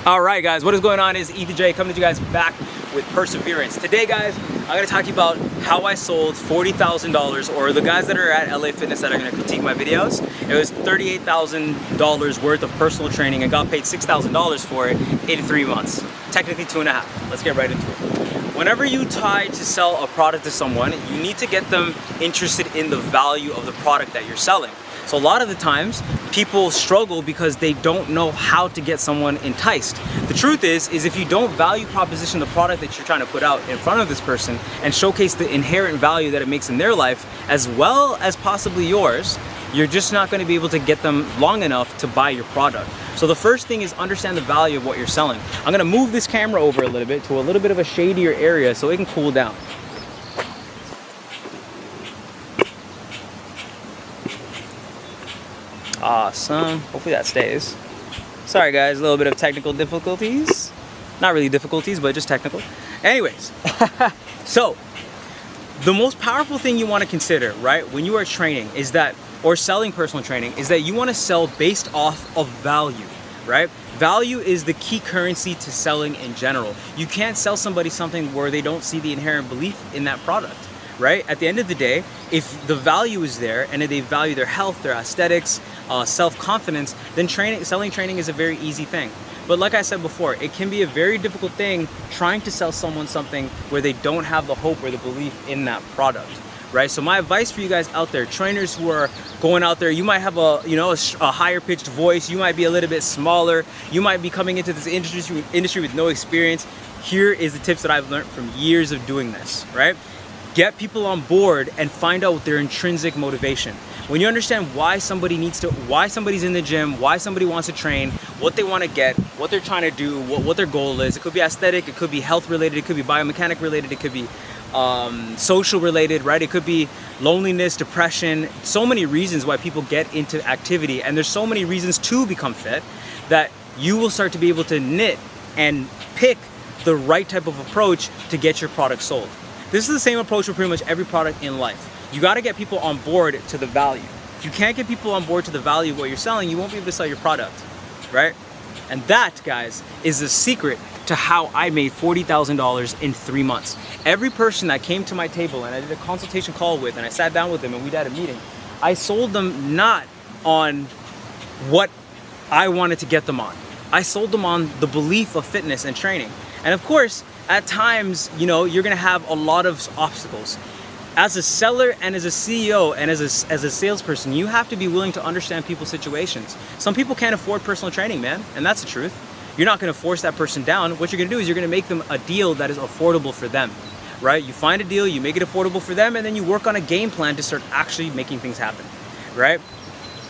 All right, guys, what is going on? Is Ethan J coming to you guys back with perseverance. Today, guys, I'm gonna talk to you about how I sold $40,000, or the guys that are at LA Fitness that are gonna critique my videos. It was $38,000 worth of personal training and got paid $6,000 for it in 3 months. Technically 2.5. Let's get right into it. Whenever you try to sell a product to someone, you need to get them interested in the value of the product that you're selling. So a lot of the times, people struggle because they don't know how to get someone enticed. The truth is if you don't value proposition the product that you're trying to put out in front of this person and showcase the inherent value that it makes in their life, as well as possibly yours, you're just not going to be able to get them long enough to buy your product. So the first thing is understand the value of what you're selling. I'm going to move this camera over a little bit to a little bit of a shadier area so it can cool down. Awesome. Hopefully that stays. Sorry guys, a little bit of technical difficulties. Not really difficulties, but just technical. Anyways, so the most powerful thing you want to consider, right, when you are training is that, or selling personal training, is that you want to sell based off of value, right? Value is the key currency to selling in general. You can't sell somebody something where they don't see the inherent belief in that product. Right? At the end of the day, if the value is there and if they value their health, their aesthetics, self-confidence, then selling training is a very easy thing. But like I said before, it can be a very difficult thing trying to sell someone something where they don't have the hope or the belief in that product. Right? So my advice for you guys out there, trainers who are going out there, you might have a higher pitched voice, you might be a little bit smaller, you might be coming into this industry with no experience. Here is the tips that I've learned from years of doing this, right? Get people on board and find out their intrinsic motivation. When you understand why somebody's in the gym, why somebody wants to train, what they want to get, what they're trying to do, what their goal is. It could be aesthetic, it could be health related, it could be biomechanic related, it could be social related, right? It could be loneliness, depression, so many reasons why people get into activity, and there's so many reasons to become fit that you will start to be able to knit and pick the right type of approach to get your product sold. This is the same approach for pretty much every product in life. You got to get people on board to the value. If you can't get people on board to the value of what you're selling, you won't be able to sell your product, right? And that, guys, is the secret to how I made $40,000 in 3 months. Every person that came to my table and I did a consultation call with and I sat down with them and we had a meeting, I sold them not on what I wanted to get them on. I sold them on the belief of fitness and training. And of course, at times, you're gonna have a lot of obstacles. As a seller and as a CEO and as a salesperson, you have to be willing to understand people's situations. Some people can't afford personal training, man, and that's the truth. You're not gonna force that person down. What you're gonna do is you're gonna make them a deal that is affordable for them, right? You find a deal, you make it affordable for them, and then you work on a game plan to start actually making things happen, right?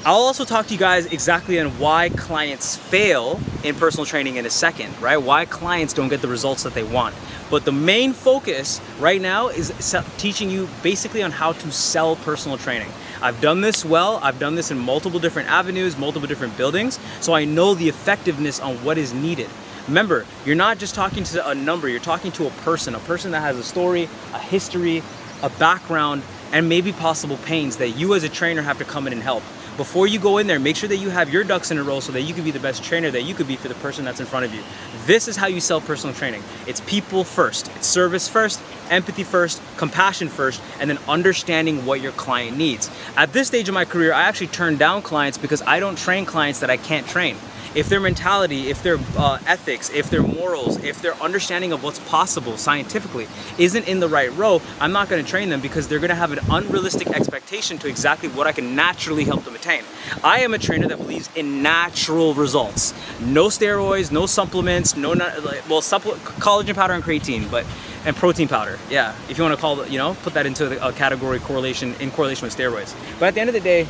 I'll also talk to you guys exactly on why clients fail in personal training in a second, right? Why clients don't get the results that they want. But the main focus right now is teaching you basically on how to sell personal training. I've done this well. I've done this in multiple different avenues, multiple different buildings. So I know the effectiveness on what is needed. Remember, you're not just talking to a number, you're talking to a person that has a story, a history, a background, and maybe possible pains that you as a trainer have to come in and help. Before you go in there, make sure that you have your ducks in a row so that you can be the best trainer that you could be for the person that's in front of you. This is how you sell personal training. It's people first, it's service first, empathy first, compassion first, and then understanding what your client needs. At this stage of my career, I actually turn down clients because I don't train clients that I can't train. If their mentality, if their ethics, if their morals, if their understanding of what's possible scientifically isn't in the right row, I'm not going to train them because they're going to have an unrealistic expectation to exactly what I can naturally help them attain. I am a trainer that believes in natural results. No steroids, no supplements, collagen powder and creatine, and protein powder. Yeah, if you want to call it, put that into a category in correlation with steroids. But at the end of the day,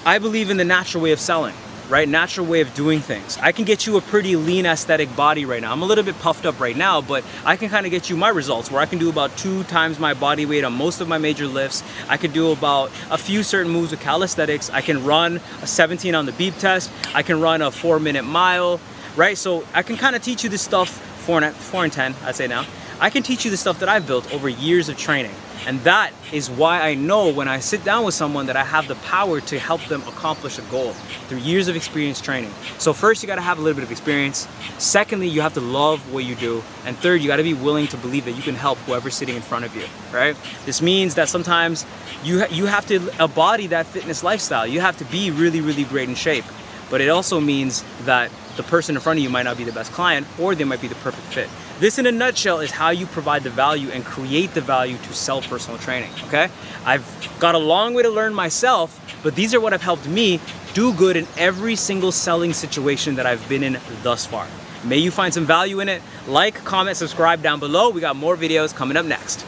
I believe in the natural way of selling. Right? Natural way of doing things. I can get you a pretty lean aesthetic body right now. I'm a little bit puffed up right now, but I can kind of get you my results where I can do about 2 times my body weight on most of my major lifts. I could do about a few certain moves with calisthenics. I can run a 17 on the beep test. I can run a 4-minute mile, right? So I can kind of teach you this stuff 4 and 10, I'd say now. I can teach you the stuff that I've built over years of training. And that is why I know when I sit down with someone that I have the power to help them accomplish a goal through years of experience training. So first, you gotta have a little bit of experience. Secondly, you have to love what you do. And third, you gotta be willing to believe that you can help whoever's sitting in front of you, right? This means that sometimes you have to embody that fitness lifestyle. You have to be really, really great in shape. But it also means that the person in front of you might not be the best client, or they might be the perfect fit. This in a nutshell is how you provide the value and create the value to sell personal training, okay? I've got a long way to learn myself, but these are what have helped me do good in every single selling situation that I've been in thus far. May you find some value in it. Like, comment, subscribe down below. We got more videos coming up next.